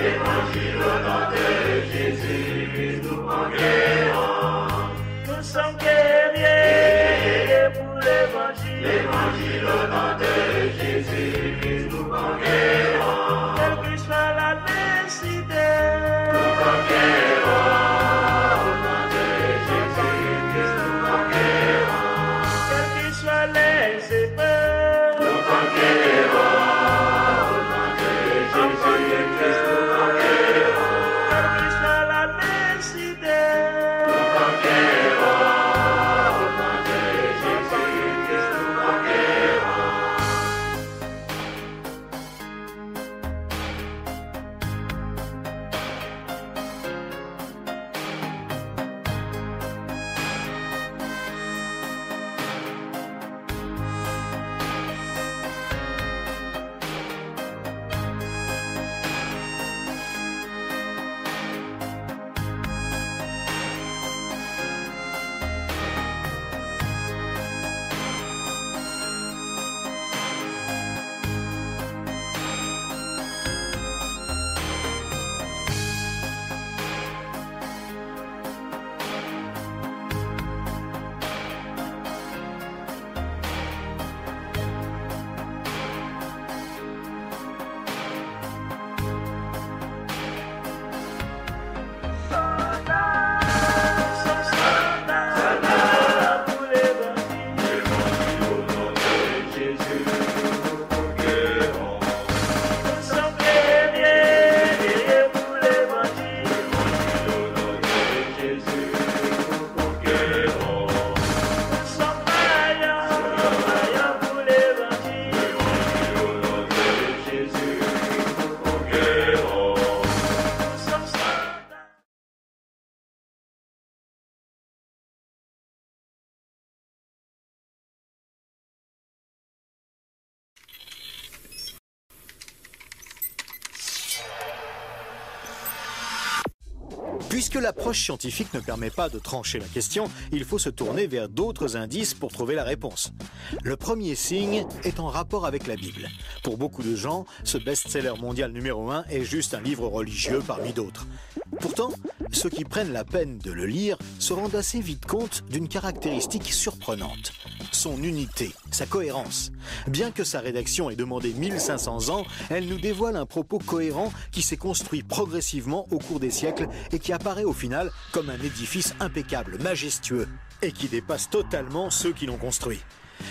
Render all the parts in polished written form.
Évangile au nom de Jésus, nous conquérons. Nous sommes guerriers pour l'évangile. Évangile au nom de Jésus, nous conquérons. Quelle que soit la nécessité, Nous conquérons. Au nom de Jésus, nous conquérons. quelles que soient les épreuves, Nous conquérons. Au nom de Jésus, nous conquérons. quelle que soit la nécessité, Nous conquérons. Au nom de Jésus, nous conquérons. soldats pour l'évangile. Évangile au nom de Jésus, nous conquérons. Nous sommes guerriers pour l'évangile. Évangile au nom de Jésus, nous conquérons. Nous sommes vaillants pour l'évangile. Évangile au nom de Jésus, nous conquérons. Nous sommes soldats. Puisque l'approche scientifique ne permet pas de trancher la question, il faut se tourner vers d'autres indices pour trouver la réponse. Le premier signe est en rapport avec la Bible. Pour beaucoup de gens, ce best-seller mondial numéro 1 est juste un livre religieux parmi d'autres. Pourtant, ceux qui prennent la peine de le lire se rendent assez vite compte d'une caractéristique surprenante. Son unité, sa cohérence. Bien que sa rédaction ait demandé 1500 ans, elle nous dévoile un propos cohérent qui s'est construit progressivement au cours des siècles et qui apparaît au final comme un édifice impeccable, majestueux, et qui dépasse totalement ceux qui l'ont construit.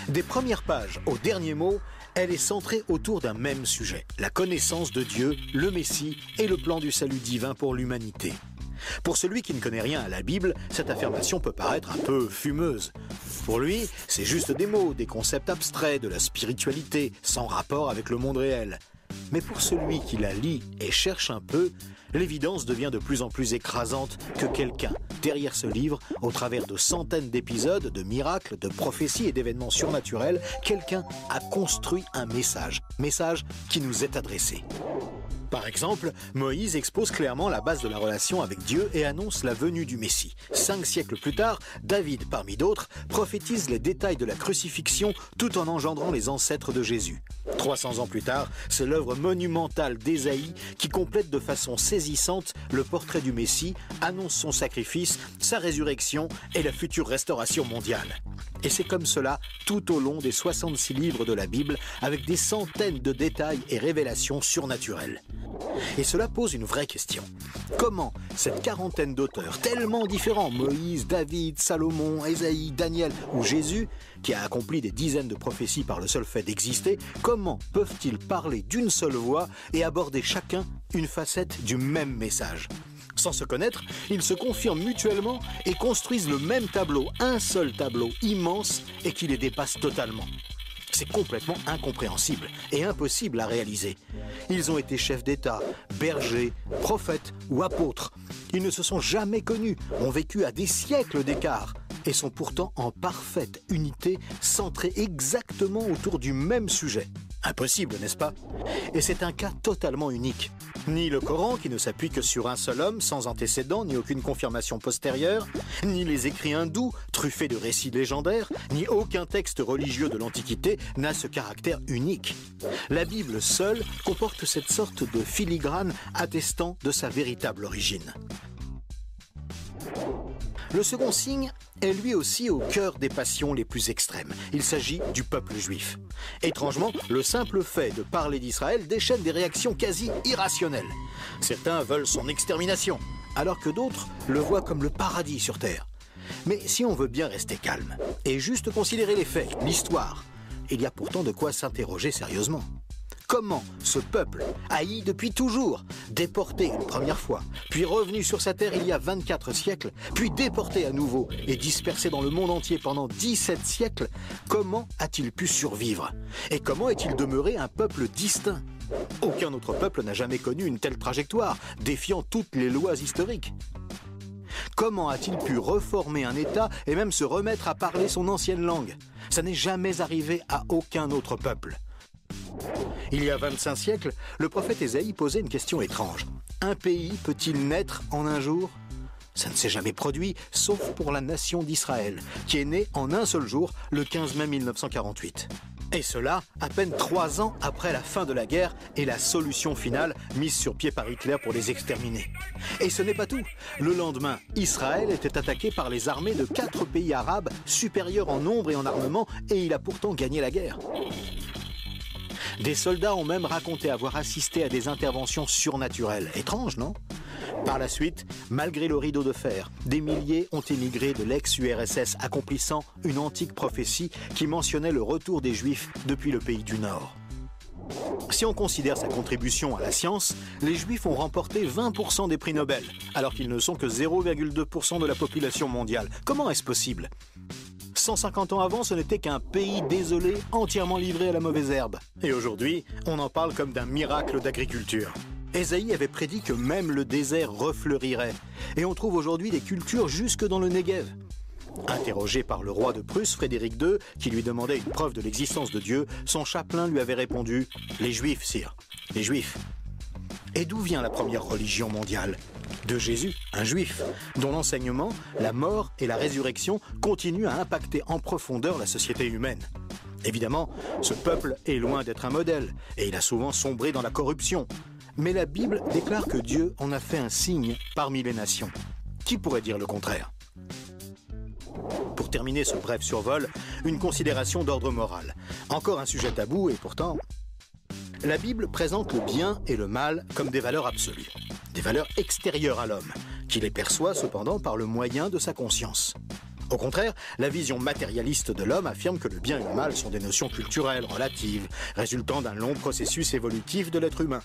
Des premières pages au dernier mot, elle est centrée autour d'un même sujet, la connaissance de Dieu, le Messie et le plan du salut divin pour l'humanité. Pour celui qui ne connaît rien à la Bible, cette affirmation peut paraître un peu fumeuse. Pour lui, c'est juste des mots, des concepts abstraits, de la spiritualité, sans rapport avec le monde réel. Mais pour celui qui la lit et cherche un peu, l'évidence devient de plus en plus écrasante que quelqu'un, derrière ce livre, au travers de centaines d'épisodes, de miracles, de prophéties et d'événements surnaturels, quelqu'un a construit un message qui nous est adressé. Par exemple, Moïse expose clairement la base de la relation avec Dieu et annonce la venue du Messie. 5 siècles plus tard, David, parmi d'autres, prophétise les détails de la crucifixion tout en engendrant les ancêtres de Jésus. 300 ans plus tard, c'est l'œuvre monumentale d'Ésaïe qui complète de façon saisissante le portrait du Messie, annonce son sacrifice, sa résurrection et la future restauration mondiale. Et c'est comme cela tout au long des 66 livres de la Bible, avec des centaines de détails et révélations surnaturelles. Et cela pose une vraie question. Comment cette quarantaine d'auteurs tellement différents, Moïse, David, Salomon, Ésaïe, Daniel ou Jésus, qui a accompli des dizaines de prophéties par le seul fait d'exister, comment peuvent-ils parler d'une seule voix et aborder chacun une facette du même message ? Sans se connaître, ils se confirment mutuellement et construisent le même tableau, un seul tableau immense et qui les dépasse totalement. C'est complètement incompréhensible et impossible à réaliser. Ils ont été chefs d'État, bergers, prophètes ou apôtres. Ils ne se sont jamais connus, ont vécu à des siècles d'écart et sont pourtant en parfaite unité, centrés exactement autour du même sujet. Impossible, n'est-ce pas? Et c'est un cas totalement unique. Ni le Coran, qui ne s'appuie que sur un seul homme, sans antécédent, ni aucune confirmation postérieure, ni les écrits hindous, truffés de récits légendaires, ni aucun texte religieux de l'Antiquité n'a ce caractère unique. La Bible seule comporte cette sorte de filigrane attestant de sa véritable origine. Le second signe est lui aussi au cœur des passions les plus extrêmes. Il s'agit du peuple juif. Étrangement, le simple fait de parler d'Israël déchaîne des réactions quasi irrationnelles. Certains veulent son extermination, alors que d'autres le voient comme le paradis sur terre. Mais si on veut bien rester calme et juste considérer les faits, l'histoire, il y a pourtant de quoi s'interroger sérieusement. Comment ce peuple, haï depuis toujours, déporté une première fois, puis revenu sur sa terre il y a 24 siècles, puis déporté à nouveau et dispersé dans le monde entier pendant 17 siècles, comment a-t-il pu survivre? Et comment est-il demeuré un peuple distinct? Aucun autre peuple n'a jamais connu une telle trajectoire, défiant toutes les lois historiques. Comment a-t-il pu reformer un État et même se remettre à parler son ancienne langue? Ça n'est jamais arrivé à aucun autre peuple. Il y a 25 siècles, le prophète Ésaïe posait une question étrange. Un pays peut-il naître en un jour? Ça ne s'est jamais produit, sauf pour la nation d'Israël, qui est née en un seul jour, le 15 mai 1948. Et cela, à peine 3 ans après la fin de la guerre et la solution finale mise sur pied par Hitler pour les exterminer. Et ce n'est pas tout. Le lendemain, Israël était attaqué par les armées de 4 pays arabes, supérieurs en nombre et en armement, et il a pourtant gagné la guerre. Des soldats ont même raconté avoir assisté à des interventions surnaturelles. Étrange, non? Par la suite, malgré le rideau de fer, des milliers ont émigré de l'ex-URSS, accomplissant une antique prophétie qui mentionnait le retour des Juifs depuis le pays du Nord. Si on considère sa contribution à la science, les Juifs ont remporté 20% des prix Nobel, alors qu'ils ne sont que 0,2% de la population mondiale. Comment est-ce possible? 150 ans avant, ce n'était qu'un pays désolé, entièrement livré à la mauvaise herbe. Et aujourd'hui, on en parle comme d'un miracle d'agriculture. Ésaïe avait prédit que même le désert refleurirait. Et on trouve aujourd'hui des cultures jusque dans le Negev. Interrogé par le roi de Prusse, Frédéric II, qui lui demandait une preuve de l'existence de Dieu, son chapelain lui avait répondu « Les Juifs, sire, les Juifs ». Et d'où vient la première religion mondiale? De Jésus, un juif, dont l'enseignement, la mort et la résurrection continuent à impacter en profondeur la société humaine. Évidemment, ce peuple est loin d'être un modèle, et il a souvent sombré dans la corruption. Mais la Bible déclare que Dieu en a fait un signe parmi les nations. Qui pourrait dire le contraire? Pour terminer ce bref survol, une considération d'ordre moral. Encore un sujet tabou et pourtant... La Bible présente le bien et le mal comme des valeurs absolues, des valeurs extérieures à l'homme, qui les perçoit cependant par le moyen de sa conscience. Au contraire, la vision matérialiste de l'homme affirme que le bien et le mal sont des notions culturelles, relatives, résultant d'un long processus évolutif de l'être humain.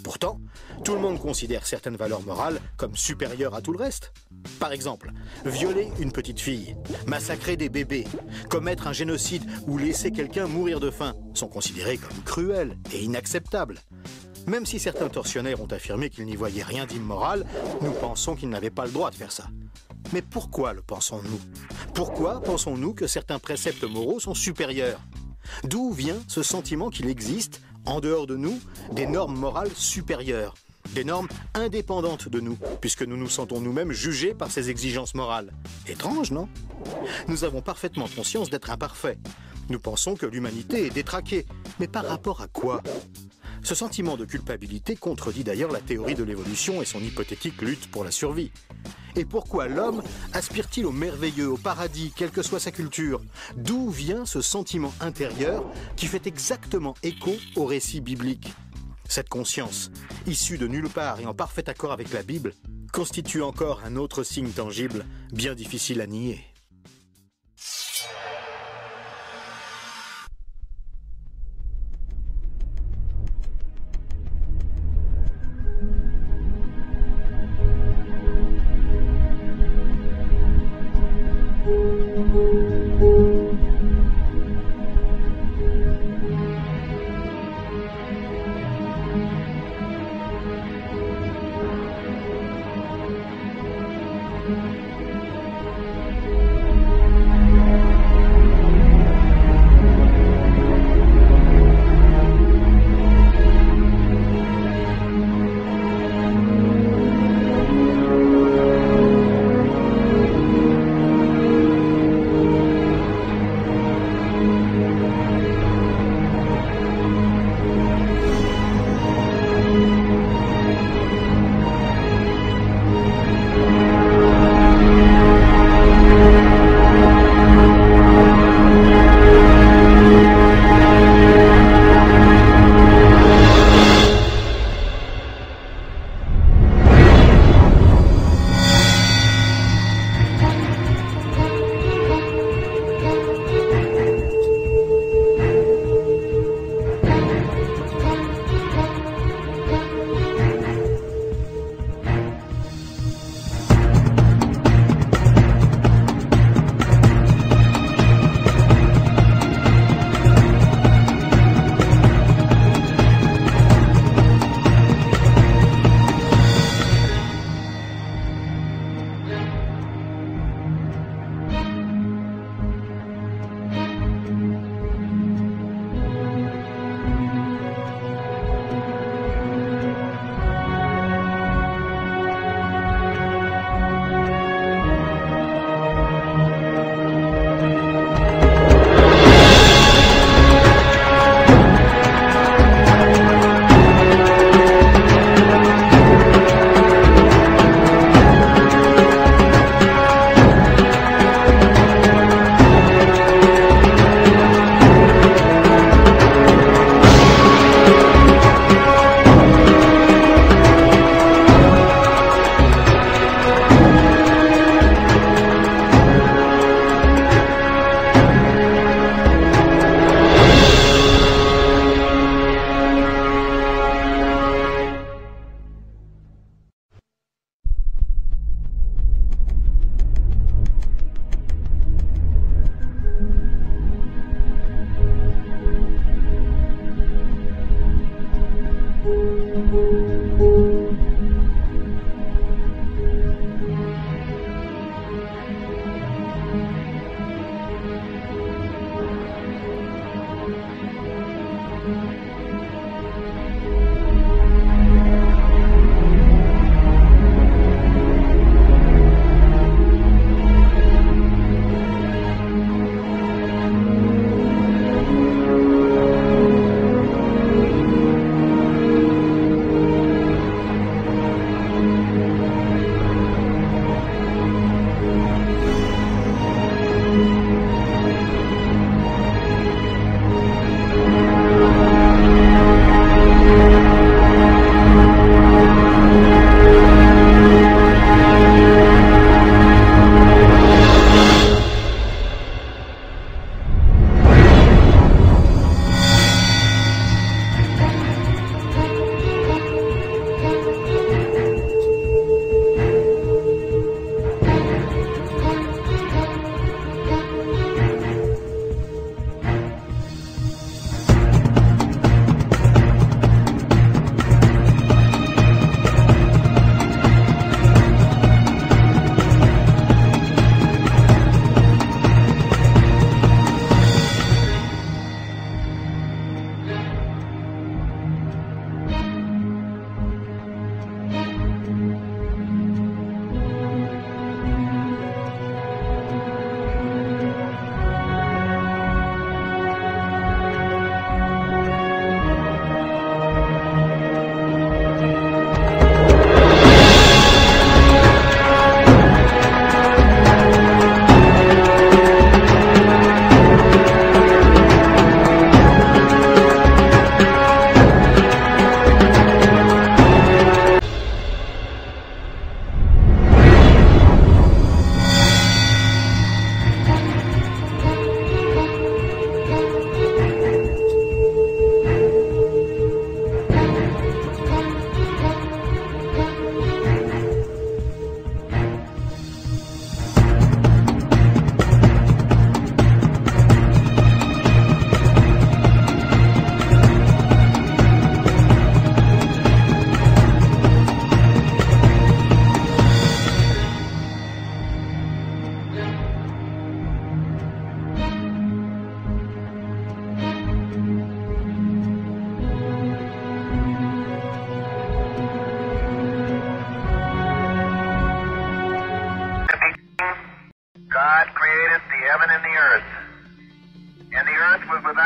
Pourtant, tout le monde considère certaines valeurs morales comme supérieures à tout le reste. Par exemple, violer une petite fille, massacrer des bébés, commettre un génocide ou laisser quelqu'un mourir de faim sont considérés comme cruels et inacceptables. Même si certains tortionnaires ont affirmé qu'ils n'y voyaient rien d'immoral, nous pensons qu'ils n'avaient pas le droit de faire ça. Mais pourquoi le pensons-nous? Pourquoi pensons-nous que certains préceptes moraux sont supérieurs? D'où vient ce sentiment qu'il existe, en dehors de nous, des normes morales supérieures, des normes indépendantes de nous, puisque nous nous sentons nous-mêmes jugés par ces exigences morales? Étrange, non? Nous avons parfaitement conscience d'être imparfaits. Nous pensons que l'humanité est détraquée, mais par rapport à quoi? Ce sentiment de culpabilité contredit d'ailleurs la théorie de l'évolution et son hypothétique lutte pour la survie. Et pourquoi l'homme aspire-t-il au merveilleux, au paradis, quelle que soit sa culture? D'où vient ce sentiment intérieur qui fait exactement écho au récit biblique? Cette conscience, issue de nulle part et en parfait accord avec la Bible, constitue encore un autre signe tangible, bien difficile à nier.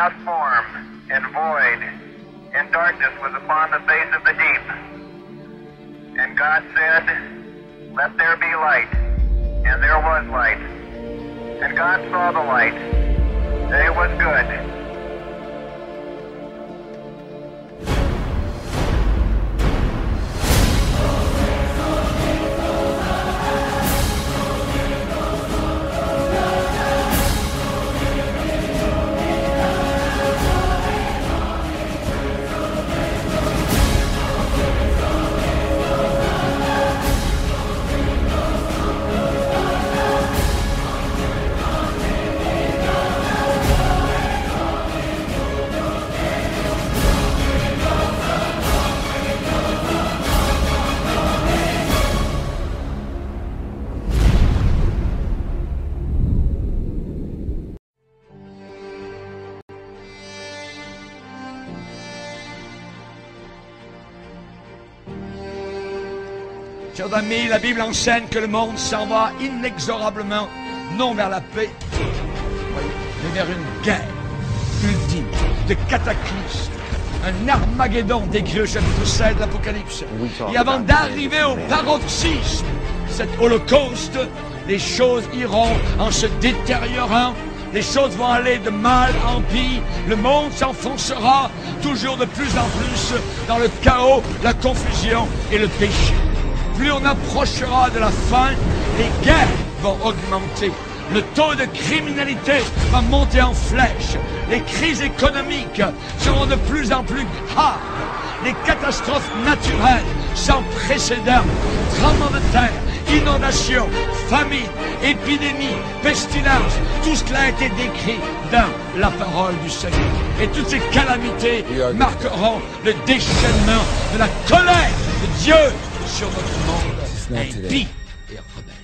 without form and void, and darkness was upon the face of the deep. And God said, "Let there be light." And there was light. And God saw the light, that it was good. Chers amis, la Bible enseigne que le monde s'en va inexorablement, non vers la paix, mais vers une guerre ultime, de cataclysme, un Armageddon décrit au chapitre 7 de l'Apocalypse. Et avant d'arriver au paroxysme, cet holocauste, les choses iront en se détériorant, les choses vont aller de mal en pire, le monde s'enfoncera toujours de plus en plus dans le chaos, la confusion et le péché. Plus on approchera de la fin, les guerres vont augmenter. Le taux de criminalité va monter en flèche. Les crises économiques seront de plus en plus graves. Les catastrophes naturelles sans précédent, tremblements de terre, inondations, famine, épidémies, pestilences, tout cela a été décrit dans la parole du Seigneur. Et toutes ces calamités marqueront le déchaînement de la colère de Dieu sur notre monde impie et rebelle.